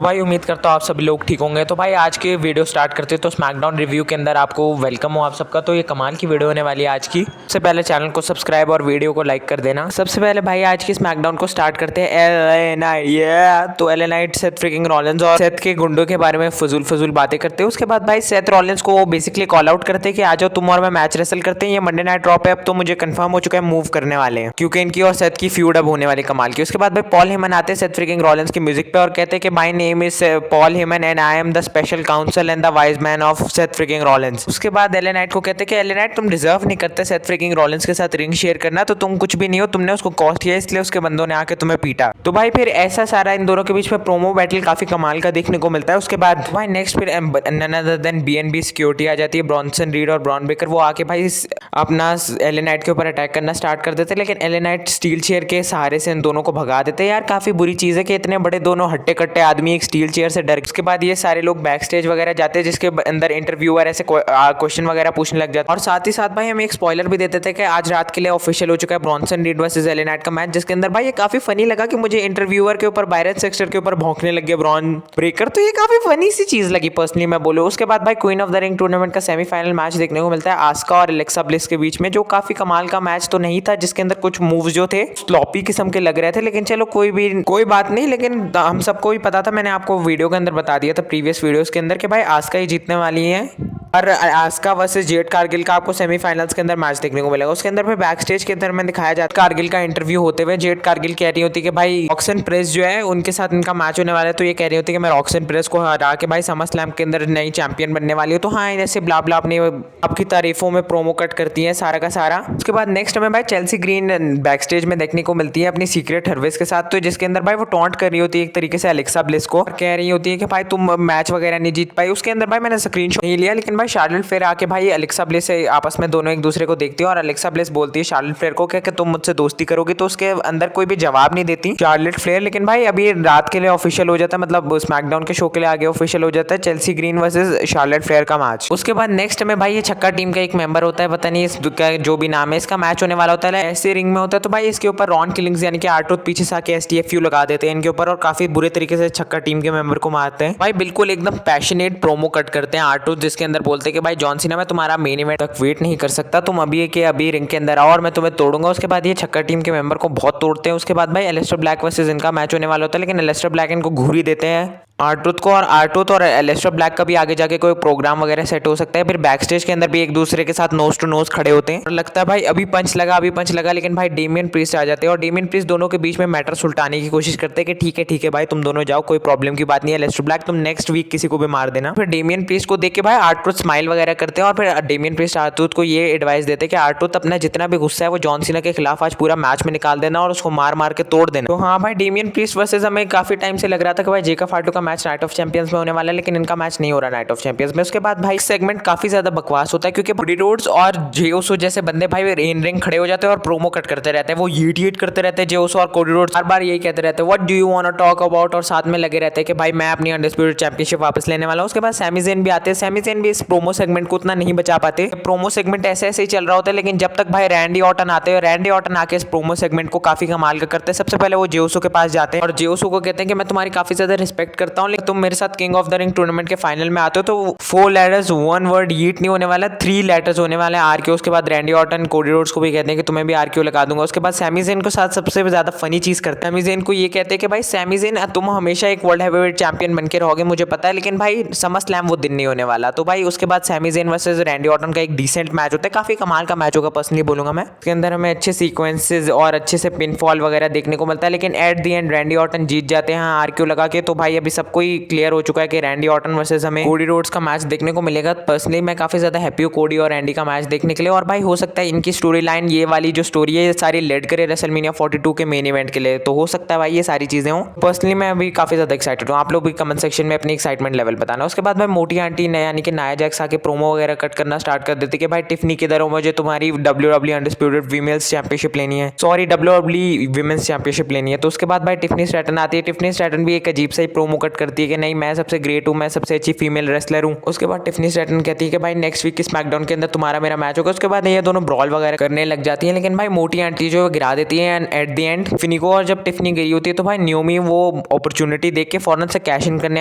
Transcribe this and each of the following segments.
भाई उम्मीद करता हूँ आप सभी लोग ठीक होंगे। तो भाई आज की वीडियो स्टार्ट करते हैं। तो स्मैकडाउन रिव्यू के अंदर आपको वेलकम हो आप सबका। तो ये कमाल की वीडियो होने वाली है आज की। सबसे पहले चैनल को सब्सक्राइब और वीडियो को लाइक कर देना। सबसे पहले भाई आज की स्मैकडाउन को स्टार्ट करते हैं। एलए नाइट तो LA night Seth freaking Rollins और सेथ के गुंडों के बारे में फजूल बातें करते हैं। उसके बाद भाई सेथ रॉलिंस को वो बेसिकली कॉल आउट करते हैं कि आ जाओ तुम और मैं मैच रेसल करते हैं। ये मंडे नाइट ड्रॉप है, अब तो मुझे कंफर्म हो चुका है मूव करने वाले हैं, क्योंकि इनकी और सेथ की फ्यूड अब होने वाली कमाल की। उसके बाद भाई पॉल हेमन आते हैं सेथ फ्रीकिंग रॉलिंस की म्यूजिक पे और कहते हैं कि my name is Paul Heyman and I am the special counsel and the wise man of Seth freaking Rollins। उसके बाद एले नाइट को कहते हैं कि एले नाइट तुम डिजर्व नहीं करते सेथ फ्रीकिंग रॉलिंस के साथ रिंग शेयर करना, तो तुम कुछ भी नहीं हो, तुमने उसको कॉस्ट किया इसलिए उसके बंदों ने आके तुम्हें पीटा। तो भाई फिर ऐसा सारा इन दोनों के बीच में प्रोमो बैटल काफी कमाल का देखने को मिलता है। उसके बाद भाई नेक्स्ट फिर none other than BNB security आ जाती है। ब्रॉन्सन रीड और ब्रॉन बेकर वो आके भाई अपना एले नाइट के ऊपर अटैक करना स्टार्ट कर देते हैं, लेकिन एले नाइट स्टील चेयर के सहारे से इन दोनों को भगा देते हैं। यार काफी बुरी चीज है कि इतने बड़े दोनों हट्टे कट्टे आदमी एक स्टील चेयर से डर। उसके बाद ये सारे लोग बैक स्टेज वगैरह जाते हैं, जिसके अंदर इंटरव्यूअर ऐसे क्वेश्चन वगैरह पूछने लग जाते हैं। और साथ ही साथ भाई हम एक स्पॉइलर भी देते थे कि आज रात के लिए ऑफिशियल हो चुका है Bronson read versus LA Knight का मैच, जिसके अंदर भाई ये काफी फनी लगा कि मुझे इंटरव्यूअर के ऊपर बायरन सेक्सटर के ऊपर भौंकने लग गया ब्रॉन ब्रेकर। तो ये काफी फनी सी चीज लगी पर्सनली मैं बोलूँ। उसके बाद भाई queen of the ring tournament का सेमीफाइनल मैच देखने को मिलता है आस्का और एलेक्सा ब्लिस के बीच में, जो काफी कमाल का मैच तो नहीं था, जिसके अंदर कुछ मूव्स जो थे स्लॉपी किस्म के लग रहे थे, लेकिन चलो कोई बात नहीं। लेकिन हम सबको भी पता था, मैंने आपको वीडियो के अंदर बता दिया था प्रीवियस वीडियोस के अंदर कि भाई आस्का ही जीतने वाली है और आस्का वर्सेस जेड कारगिल का आपको सेमीफाइनल्स के अंदर मैच देखने को मिलेगा। उसके अंदर फिर बैक स्टेज के अंदर में दिखाया जाता है कारगिल का इंटरव्यू होते हुए। जेड कारगिल कह रही होती है कि भाई रॉक्सन प्रेस जो है उनके साथ इनका मैच होने वाला है, तो ये कह रही होती है कि मैं रॉक्सन प्रेस को हरा के भाई समर स्लैम के अंदर नई चैंपियन बनने वाली हूँ। तो हाँ ऐसे ब्ला ब्ला अपनी आपकी तारीफों में प्रोमो कट करती है सारा का सारा। उसके बाद नेक्स्ट हमें भाई चेल्सी ग्रीन बैक स्टेज में देखने को मिलती है अपनी सीक्रेट हर्वेस के साथ, तो जिसके अंदर भाई वो टॉन्ट कर रही होती है एक तरीके से एलेक्सा ब्लिस को, कह रही होती है कि भाई तुम मैच वगैरह नहीं जीत पाई। उसके अंदर भाई मैंने स्क्रीनशॉट नहीं लिया, लेकिन भाई शार्लेट फेयर आके भाई एलेक्सा ब्लिस से आपस में दोनों एक दूसरे को देखती है और एलेक्सा ब्लिस बोलती है शार्लेट फ्लेयर को कि तुम मुझसे दोस्ती करोगी, तो उसके अंदर कोई भी जवाब नहीं देती शार्लेट फ्लेयर। लेकिन भाई अभी रात के लिए ऑफिशियल हो जाता है, मतलब स्मैकडाउन के शो के लिए आगे ऑफिशियल हो जाता है Chelsea green versus Charlotte Flair का मैच। उसके बाद नेक्स्ट में भाई ये छक्का टीम का एक मेंबर होता है, पता नहीं इसका जो भी नाम है, इसका मैच होने वाला होता है ऐसे रिंग में होता है। तो भाई इसके ऊपर रॉन किलिंग्स यानी कि आर्ट्रूथ पीछे से आके एसटीएफयू लगा देते हैं इनके ऊपर और काफी बुरे तरीके से छक्का टीम के मेंबर को मारते हैं। भाई बिल्कुल एकदम पैशनेट प्रोमो कट करते हैं आर्ट्रूथ, जिसके अंदर बोलते हैं कि भाई जॉन सीना मैं तुम्हारा मेन इवेंट तक वेट नहीं कर सकता, तुम अभी के अभी रिंग के अंदर आओ और मैं तुम्हें तोड़ूंगा। उसके बाद ये छक्का टीम के मेंबर को बहुत तोड़ते हैं। उसके बाद भाई एलिस्टर ब्लैक वर्सेस इनका मैच होने वाला होता है, लेकिन एलिस्टर ब्लैक इनको घूरी देते हैं आर्ट्रूथ को, और आर्ट्रूथ और एलिस्टर ब्लैक का भी आगे जाके कोई प्रोग्राम वगैरह सेट हो सकता है। फिर बैक स्टेज के अंदर भी एक दूसरे के साथ नोज टू नोज खड़े होते हैं और लगता है भाई अभी पंच लगा, लेकिन भाई डेमियन प्रीस्ट आ जाते हैं और डेमियन प्रीस्ट दोनों के बीच में मैटर सुलटाने की कोशिश करते हैं कि ठीक है भाई तुम दोनों जाओ, कोई प्रॉब्लम की बात नहीं है, एलिस्टर ब्लैक तुम नेक्स्ट वीक किसी को भी मार देना। फिर डेमियन प्रीस्ट को देख के भाई आर्ट्रूथ स्माइल वगैरह करते हैं और फिर डेमियन प्रीस्ट आर्ट्रूथ को ये एडवाइस देते हैं कि आर्ट्रूथ अपना जितना भी गुस्सा है वो जॉन सीना के खिलाफ आज पूरा मैच में निकाल देना और उसको मार के तोड़ देना। तो हाँ भाई डेमियन प्रीस्ट वर्सेस हमें काफी टाइम से लग रहा था कि भाई जेका फाटू का मैच नाइट ऑफ चैंपियंस में होने वाला है, लेकिन इनका मैच नहीं हो रहा नाइट ऑफ चैंपियंस में। उसके बाद भाई सेगमेंट काफी ज्यादा बकवास होता है, क्योंकि बॉडी रोड्स और जेओसो जैसे बंदे भाई इन रिंग खड़े हो जाते हैं और प्रोमो कट करते रहते हैं। वो हीट करते रहते हैं जेओसो और कोडी रोड्स हर बार यही कहते रहते हैं what do you want to talk about, और साथ में लगे रहते हैं कि भाई मैं अपनी अनडिस्प्यूटेड चैंपियनशिप वापस लेने वाला हूं। उसके बाद सैमी ज़ेन भी आते हैं। सैमी ज़ेन भी इस प्रोमो सेगमेंट को उतना नहीं बचा पाते। प्रोमो सेगमेंट ऐसे ही चल रहा होता है, लेकिन जब तक भाई रैंडी ऑर्टन आते हैं, रैंडी ऑर्टन आके इस प्रोमो सेगमेंट को काफी कमाल का करते हैं। सबसे पहले वो जेओसो के पास जाते हैं और जेओसो को कहते हैं कि मैं तुम्हारी काफी ज्यादा रिस्पेक्ट करता हूं, लेकिन तुम मेरे साथ king of the ring tournament के फाइनल में आते हो तो 4 लेटर्स 1 वर्ड ईट नहीं होने वाला, 3 लेटर्स होने वाले हैं आरक्यू। उसके बाद रैंडी ऑर्टन कोडी रोड्स को भी कहते हैं कि तुम्हें भी आरक्यू लगा दूंगा। उसके बाद सैमी ज़ेन को साथ सबसे ज्यादा फनी चीज करते हैं, सैमी ज़ेन को ये कहते हैं कि भाई सैमी ज़ेन तुम हमेशा एक वर्ल्ड हैवीवेट चैंपियन बनके रहोगे मुझे पता है, लेकिन भाई समर स्लैम वो दिन नहीं होने वाला। तो भाई उसके बाद Sammy Zayn versus Randy Orton का एक डिसेंट मैच होता है, काफी कमाल का मैच होगा पर्सनली बोलूंगा मैं। इसके अंदर हमें अच्छे सीक्वेंसेस और अच्छे से पिनफॉल वगैरह देखने को मिलता है, लेकिन at the end Randy Orton जीत जाते हैं आरक्यू लगा के। तो भाई अभी सबको ही क्लियर हो चुका है कि रैंडी ऑर्टन वर्सेस हमें कोडी रोड्स का मैच देखने को मिलेगा। पर्सनली मैं काफी ज्यादा हैप्पी हूँ कोडी और रैंडी का मैच देखने के लिए, और भाई हो सकता है इनकी स्टोरी लाइन ये वाली जो स्टोरी है ये सारी लेड करे रेसलमेनिया 42 के मेन इवेंट के लिए, तो हो सकता है भाई ये सारी चीजें हो। पर्सनली मैं अभी काफी ज्यादा एक्साइटेड हूँ, आप लोग भी कमेंट सेक्शन में अपनी एक्साइटमेंट लेवल बताना। उसके बाद भाई मोटी आंटी यानी कि नाया जैक्स आके प्रोमो वगैरह कट करना स्टार्ट कर देती कि भाई टिफनी किधर हो, मुझे तुम्हारी WWE अनडिस्प्यूटेड फीमेल्स चैंपियनशिप लेनी है, सॉरी WWE विमेंस चैंपियनशिप लेनी है। तो उसके बाद भाई टिफनी स्ट्रैटन आती है। टिफनी स्ट्रैटन भी एक अजीब सा ही प्रोमो कट प्रकट करती है कि नहीं मैं सबसे ग्रेट हूँ, मैं सबसे अच्छी फीमेल रेसलर हूँ। उसके बाद टिफनी स्ट्रैटन कहती है कि भाई नेक्स्ट वीक की स्मैकडाउन के अंदर तुम्हारा मेरा मैच होगा। उसके बाद ये दोनों ब्रॉल वगैरह करने लग जाती है, लेकिन भाई मोटी आंटी जो गिरा देती है एट द एंड टिफनी को। और जब टिफनी गई होती है तो भाई न्योमी वो अपॉर्चुनिटी देख के फौरन से कैश इन करने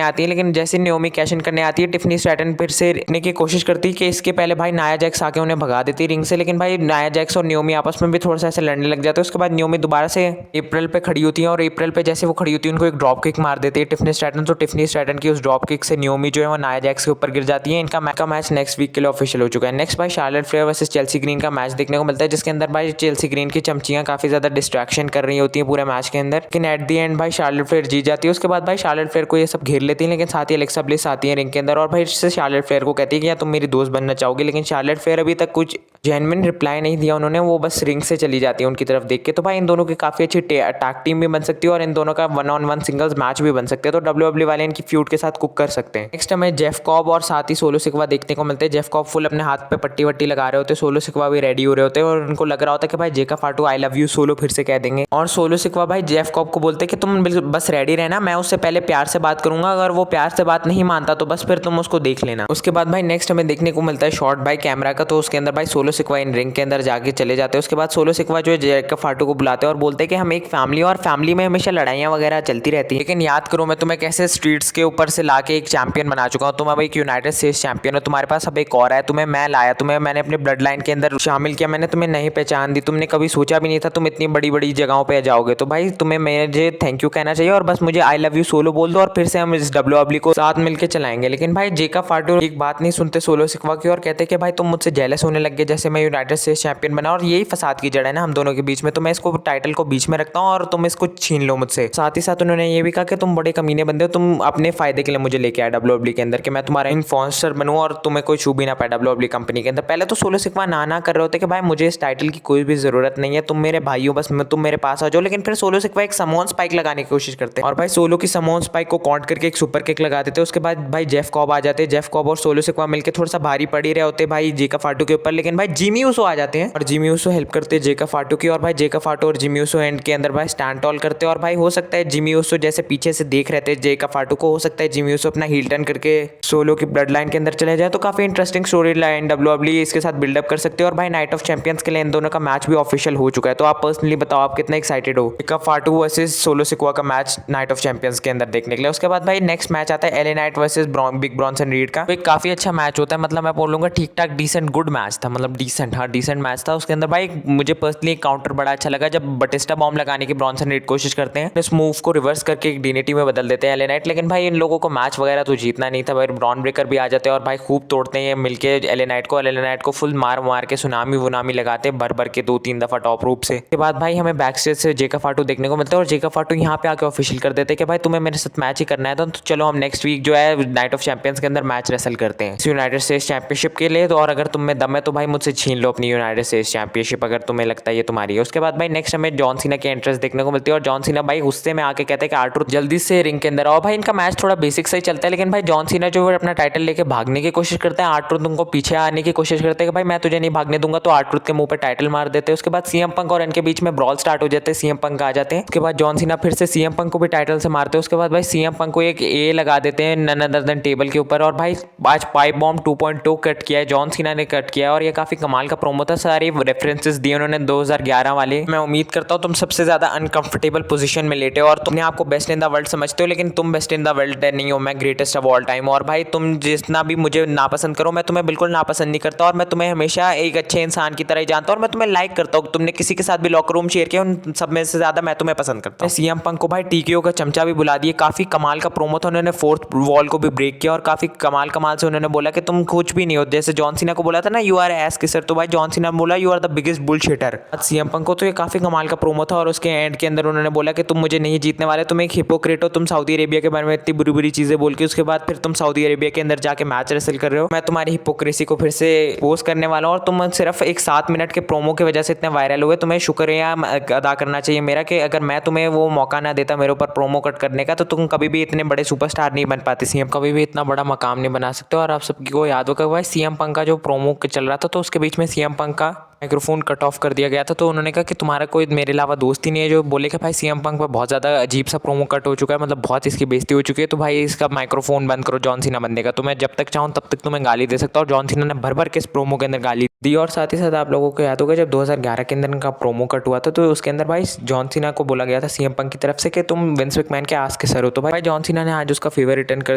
आती है, लेकिन जैसे न्योमी कैश इन करने आती है टिफनी स्ट्रैटन फिर से रखने की कोशिश करती है कि इसके पहले भाई नाया जैक्स आके उन्हें भगा देती है रिंग से। लेकिन भाई नाया जैक्स और न्योमी आपस में भी थोड़ा सा ऐसे लड़ने लग जाते हैं। उसके बाद न्योमी दोबारा से अप्रैल पे खड़ी होती है और अप्रैल पे जैसे वो खड़ी होती है उनको एक ड्रॉप किक मार देती है टिफनी स्ट्रैटन। तो टिफनी स्ट्रैटन की उस ड्रॉप किक से न्योमी जो है वो नाया जैक्स के ऊपर गिर जाती है। इनका मैच नेक्स्ट वीक के लिए ऑफिशियल हो चुका है। नेक्स्ट भाई Charlotte Flair versus Chelsea green का मैच देखने को मिलता है, जिसके अंदर भाई चेल्सी ग्रीन की चमचियां काफी ज्यादा डिस्ट्रैक्शन कर रही होती है पूरे मैच के अंदर, लेकिन एट द एंड भाई शार्लेट फ्लेयर जीत जाती है। उसके बाद भाई शार्लेट फ्लेयर को ये सब घेर लेती है, लेकिन साथ ही एलेक्सा ब्लिस आती है रिंग के अंदर और भाई इससे शार्लेट फ्लेयर को कहती है कि या तुम मेरी दोस्त बनना चाहोगी, लेकिन शार्लेट फ्लेयर अभी तक कुछ जेन्युइन रिप्लाई नहीं दिया उन्होंने, वो बस रिंग से चली जाती है उनकी तरफ देख के। तो भाई इन दोनों की काफी अच्छी टैग टीम भी बन सकती है और इन दोनों का 1-on-1 सिंगल्स मैच भी बन सकते हैं। तो डब्ल्यूडब्ल्यूई वाले इनकी फ्यूड के साथ कुक कर सकते हैं। नेक्स्ट हमें जेफ कॉब और साथ ही सोलो सिकवा देखने को मिलते हैं। जेफ कॉब फुल अपने हाथ पे पट्टी वट्टी लगा रहे होते हैं, सोलो सिकवा भी रेडी हो रहे होते हैं और उनको लग रहा होता है कि भाई जेका फाटू आई लव यू सोलो फिर से कह देंगे। और सोलो सिकवा भाई जेफ कॉब को बोलते हैं कि तुम बस रेडी रहना, मैं उससे पहले प्यार से बात करूंगा, अगर वो प्यार से बात नहीं मानता तो बस फिर तुम उसको देख लेना। उसके बाद भाई नेक्स्ट हमें देखने को मिलता है शॉट बाय कैमरा का। तो उसके अंदर भाई सोलो सिकवा इन रिंग के अंदर जाके चले जाते हैं। उसके बाद सोलो सिकवा जो है जेका फाटू को बुलाते हैं और बोलते हैं कि हम एक फैमिली और फैमिली में हमेशा लड़ाइयाँ वगैरह चलती रहती है, लेकिन याद करो मैं तुम्हें कैसे स्ट्रीट्स के ऊपर से लाके एक चैंपियन बना चुका हूँ। तुम अब एक यूनाइटेड स्टेट्स चैंपियन हो, तुम्हारे पास अब एक और है, तुम्हें मैं लाया, तुम्हें मैंने अपने ब्लड लाइन के अंदर शामिल किया, मैंने तुम्हें नहीं पहचान दी, तुमने कभी सोचा भी नहीं था तुम इतनी बड़ी बड़ी जगहों पे जाओगे। तो भाई तुम्हें मुझे थैंक यू कहना चाहिए और बस मुझे आई लव यू सोलो बोल दो और फिर से हम इस डब्ल्यूडब्ल्यूई को साथ मिलकर चलाएंगे। लेकिन भाई जेका फाटू एक बात नहीं सुनते सोलो सिकवा की और कहते कि भाई तुम मुझसे जेलस होने लग गए जैसे मैं यूनाइटेड स्टेट्स चैंपियन बना, और यही फसाद की जड़ है ना हम दोनों के बीच में, तो मैं इसको टाइटल को बीच में रखता हूँ और तुम इसको छीन लो मुझसे। साथ ही साथ उन्होंने ये भी कहा कि तुम बड़े कमीने बंदे हो, तुम अपने फायदे के लिए मुझे लेके आए डब्ल्यूडब्ल्यूई के अंदर कि मैं तुम्हारा इन्फ्लुएंसर बनूं और तुम्हें कोई छू भी ना पाए डब्ल्यूडब्ल्यूई कंपनी के अंदर। पहले तो सोलो सिकवा ना कर रहे होते कि भाई मुझे इस टाइटल की कोई भी जरूरत नहीं है, तुम मेरे भाई हो, बस तुम मेरे पास आ जाओ। लेकिन फिर सोलो सिकवा एक समोन स्पाइक लगाने की कोशिश करते हैं और भाई सोलो की समोन स्पाइक को काउंट करके एक सुपर किक लगा देते हैं। उसके बाद भाई जेफ कॉब आ जाते हैं। जेफ कॉब और सोलो सिकवा मिलकर थोड़ा सा भारी पड़ ही रहे होते भाई जेका फाटू के ऊपर, लेकिन भाई जिमी ऊसो आ जाते हैं और जिमी ऊसो हेल्प करते हैं जेका फाटू की। और भाई जेका फाटू और जिमी ऊसो एंड के अंदर भाई स्टैंड टॉल करते हैं और भाई हो सकता है जिमी ऊसो जैसे पीछे से देख रहे थे जेका फाटू को, हो सकता है जिमी ऊसो अपना हील टर्न करके सोलो की ब्लड लाइन के अंदर चले जाए। तो काफी इंटरेस्टिंग स्टोरी लाइन डब्ल्यूडब्ल्यूई इसके साथ बिल्डअप कर सकते हैं। और भाई नाइट ऑफ चैंपियंस के लिए इन दोनों का मैच भी ऑफिशियल हो चुका है। तो आप पर्सनली बताओ आप कितना एक्साइटेड हो जेका फाटू वर्सेस सोलो सिकवा का मैच नाइट ऑफ चैंपियंस के अंदर देखने के लिए। उसके बाद भाई नेक्स्ट मैच आता है LA night versus big Bronson read का। तो एक काफी अच्छा मैच होता है, मतलब मैं बोलूंगा ठीक ठाक डिसेंट गुड मैच था, मतलब डिसेंट मैच था। उसके अंदर भाई मुझे पर्सनली काउंटर बड़ा अच्छा लगा जब बटिस्टा बॉम्ब लगाने की ब्रॉन्सन रीड कोशिश करते हैं, इस मूव को रिवर्स करके एक डीनेटी में बदल देते हैं एलए नाइट। लेकिन भाई इन लोगों को मैच वगैरह तो जीतना नहीं था, भाई ब्रॉन ब्रेकर भी आ जाते हैं और भाई खूब तोड़ते हैं मिलके एलए नाइट को फुल मार के सुनामी लगाते हैं भर के 2-3 दफा टॉप रूप से। के बाद भाई हमें बैक स्टेज से जेका फाटू देखने को मिलता है और जेका फाटू यहाँ पे आके ऑफिशियल कर देते हैं कि भाई तुम्हें मेरे साथ मैच ही करना है, तो चलो हम नेक्स्ट वीक जो है नाइट ऑफ चैंपियंस के अंदर मैच रेसल करते हैं यूनाइटेड स्टेट्स चैंपियनशिप के लिए। तो और अगर तुम में दम है तो भाई मुझसे छीन लो अपनी यूनाइटेड स्टेट्स चैंपियनशिप, अगर तुम्हें लगता है ये तुम्हारी है। उसके बाद भाई नेक्स्ट हमें जॉन सीना की एंट्रेंस देखने को मिलती है और जॉन सीना भाई गुस्से में आके कहते हैं कि आर्ट्रूथ जल्दी से रिंग के अंदर आओ। भाई इनका मैच थोड़ा बेसिक से ही चलता है, लेकिन भाई जॉन सीना जो है अपना टाइटल लेके भागने की कोशिश करते हैं, आर्ट्रूथ उनको पीछे आने की कोशिश करते हैं कि भाई मैं तुझे नहीं भागने दूंगा, तो आर्ट्रूथ के मुंह पे टाइटल मार देते हैं। उसके बाद सीएम पंक और इनके बीच में ब्रॉल स्टार्ट हो जाते हैं, सीएम पंक आ जाते हैं। उसके बाद जॉन सीना फिर से सीएम पंक को भी टाइटल से मारते हैं। उसके बाद भाई सीएम पंक को एक ए लगा देते हैं नन अदर देन टेबल के ऊपर और भाई आज पाइप बॉम्ब 2.2 कट किया है, जॉन सीना ने कट किया है और ये काफी कमाल का प्रोमो था। सारे रेफरेंसेस दिए उन्होंने 2011 वाले। मैं उम्मीद करता हूँ तुम सबसे ज्यादा अनकंफर्टेबल पोजीशन में लेटे हो और तुमने आपको बेस्ट इन द वर्ल्ड समझते हो, लेकिन तुम बेस्ट इन द वर्ल्ड नहीं हो, मैं ग्रेटेस्ट ऑफ ऑल टाइम। और भाई तुम जितना भी मुझे नापसंद करो, मैं तुम्हें बिल्कुल नापसंद नहीं करता और मैं तुम्हें हमेशा एक अच्छे इंसान की तरह ही जानता हूँ और मैं तुम्हें लाइक करता हूँ। तुमने किसी के साथ भी लॉकर रूम शेयर किया, उन सब में से ज्यादा मैं तुम्हें पसंद करता हूँ। सीएम पंक को भाई टीकेओ का चमचा भी बुला दिए, काफी कमाल का प्रोमो था। उन्होंने फोर्थ वॉल को भी ब्रेक किया और काफी कमाल से उन्होंने बोला कि तुम कुछ भी नहीं हो, जैसे जॉन सीना को बोला था ना यू आर एस किसर, तो भाई जॉन सीना बोला you are the biggest bullshitter. CM Punk को तो ये काफी कमाल का प्रोमो था और उसके एंड के अंदर उन्होंने बोला कि तुम मुझे नहीं जीतने वाले, तुम एक हिपोक्रेट हो, तुम सऊदी अरेबिया के बारे में इतनी बुरी चीजें बोल के उसके बाद फिर तुम सऊदी अरेबिया के अंदर जाके मैच रेसल कर रहे हो। मैं तुम्हारी हिपोक्रेसी को फिर से पोस्ट करने वाला हूँ और तुम सिर्फ एक 7 मिनट के प्रोमो की वजह से इतने वायरल हुए। तुम्हें शुक्रिया अदा करना चाहिए मेरा कि अगर मैं तुम्हें वो मौका ना देता मेरे ऊपर प्रोमो कट करने का, तो तुम कभी भी इतने बड़े सुपरस्टार नहीं बन पाते, सीएम कभी भी इतना बड़ा मकाम नहीं बना सकते। और आप सबको याद होगा भाई सीएम पंक का जो प्रोमो चल रहा था, तो उसके बीच में सीएम पंक का माइक्रोफोन कट ऑफ कर दिया गया था। तो उन्होंने कहा कि तुम्हारा कोई मेरे अलावा दोस्त ही नहीं है जो बोले कि भाई सीएम पंक पर बहुत ज़्यादा अजीब सा प्रोमो कट हो चुका है, मतलब बहुत इसकी बेइज्जती हो चुकी है, तो भाई इसका माइक्रोफोन बंद करो जॉन सीना बनने का। तो मैं जब तक चाहूँ तब तक तुम्हें गाली दे सकता हूँ। और जॉन सीना ने भर भर के इस प्रोमो के अंदर गाली दी। और साथ ही साथ आप लोगों को याद होगा जब 2011 के अंदर इनका प्रोमो कट हुआ था, तो उसके अंदर भाई जॉन सीना को बोला गया था सीएम पंक की तरफ से कि तुम विंस मैकमैन के आस के सर हो। तो भाई जॉन सीना ने आज उसका फेवर रिटर्न कर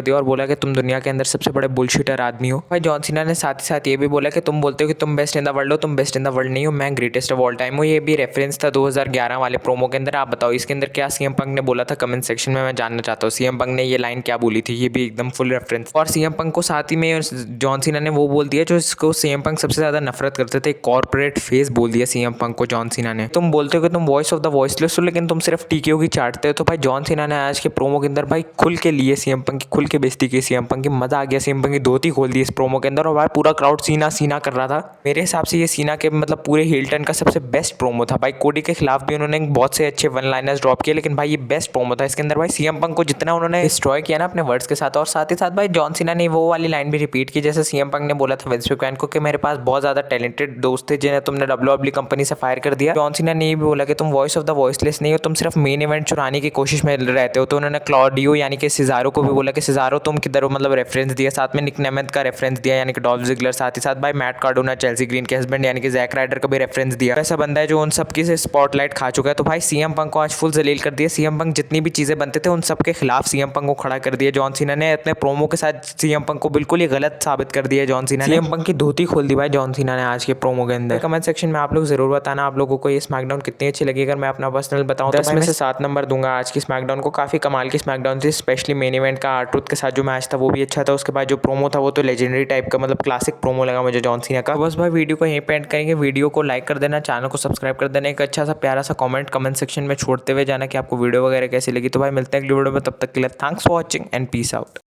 दिया और बोला कि तुम दुनिया के अंदर सबसे बड़े बुलशिटर आदमी हो। भाई जॉन सीना ने साथ ही साथ ये भी बोला कि तुम बोलते हो कि तुम बेस्ट इन द वर्ल्ड हो, तुम बेस्ट इन द वर्ल्ड नहीं हो, मैं ग्रेटेस्ट ऑफ ऑल टाइम हूँ। ये भी रेफरेंस था 2011 वाले प्रोमो के अंदर। आप बताओ इसके अंदर क्या सीएम पंक ने बोला था, कमेंट सेक्शन में मैं जानना चाहता हूँ सीएम पंक ने ये लाइन क्या बोली थी। ये भी एकदम फुल रेफरेंस। और सीएम पंक को साथ ही में जॉन सीना ने वो बोल दिया जो इसको सीएम पंक सबसे ज्यादा नफरत करते थे, कॉर्पोरेट फेस बोल दिया सीएम पंक को जॉन सीना ने। तुम बोलते हो कि तुम वॉइस ऑफ द वॉइसलेस हो, लेकिन तुम सिर्फ टीकेओ की चाटते हो। तो भाई जॉन सीना ने आज के प्रोमो के अंदर भाई खुल के लिए सीएम पंक की, खुल के बेइज्जती की सीएम पंक की। मजा आ गया, सीएम पंक की धोती खोल दी इस प्रोमो के अंदर। और भाई पूरा क्राउड सीना सीना कर रहा था। मेरे हिसाब से ये सीना के मतलब पूरे हिल्टन का सबसे बेस्ट प्रोमो था। भाई कोडी के खिलाफ भी उन्होंने बहुत से अच्छे वन लाइनर्स ड्रॉप किए, लेकिन भाई ये बेस्ट प्रोमो था। इसके अंदर भाई सीएम पंक को जितना उन्होंने डिस्ट्रॉय किया ना अपने वर्ड्स के साथ। और साथ ही साथ भाई जॉन सीना ने वो वाली लाइन भी रिपीट की जैसे सीएम पंक ने बोला था विंस मैकमैन को कि मेरे पास बहुत ज्यादा टैलेंटेड दोस्त थे जिन्हें तुमने डब्ल्यूडब्ल्यूई कंपनी से फायर कर दिया। जॉन सीना ने ये भी बोला कि तुम वॉइस ऑफ द वॉइसलेस नहीं हो, तुम सिर्फ मेन इवेंट चुराने की कोशिश में रहते हो। तो उन्होंने क्लॉडियो यानी कि सिजारो को भी बोला कि सिजारो तुम किधर हो, मतलब रेफरेंस दिया। साथ में निक नेमेथ का रेफरेंस दिया यानी कि डॉल्फ जिगलर। साथ ही साथ भाई मैट कार्डोना चेल्सी ग्रीन के हस्बैंड यानी कि जैक राइडर का भी रेफरेंस दिया। ऐसा बंदा है जो उन सबकी से स्पॉटलाइट खा चुका है। तो भाई सीएम पंक को आज फुल जलील कर दिया। सीएम पंक जितनी भी चीजें बनते थे उन सब के खिलाफ सीएम पंक को खड़ा कर दिया जॉन सीना ने। अपने प्रोमो के साथ सीएम पंक को बिल्कुल ही गलत साबित कर दिया जॉन सीना ने। सीएम पंक की धोती खोल दी भाई जॉन सीना ने आज के प्रोमो के अंदर। कमेंट सेक्शन में आप लोग जरूर बताना आप लोगों को ये स्मैकडाउन कितनी अच्छी लगी। अगर मैं अपना पर्सनल बताऊं तो 10 में से 7 नंबर दूंगा आज की स्मैकडाउन को। काफी कमाल की स्मैकडाउन थी, स्पेशली मेन इवेंट का आर-ट्रूथ के साथ जो मैच था वो भी अच्छा था। उसके बाद जो प्रोमो था वो तो लेजेंडरी टाइप का, मतलब क्लासिक प्रोमो लगा मुझे जॉन सीना का। बस भाई वीडियो को यहीं पे एंड करेंगे। वीडियो को लाइक कर देना, चैनल को सब्सक्राइब कर देना, एक अच्छा सा प्यारा सा कमेंट सेक्शन में छोड़ते हुए जाना कि आपको वीडियो वगैरह कैसी लगी। तो भाई मिलते हैं अगली वीडियो में, तब तक के लिए thanks for watching and peace out.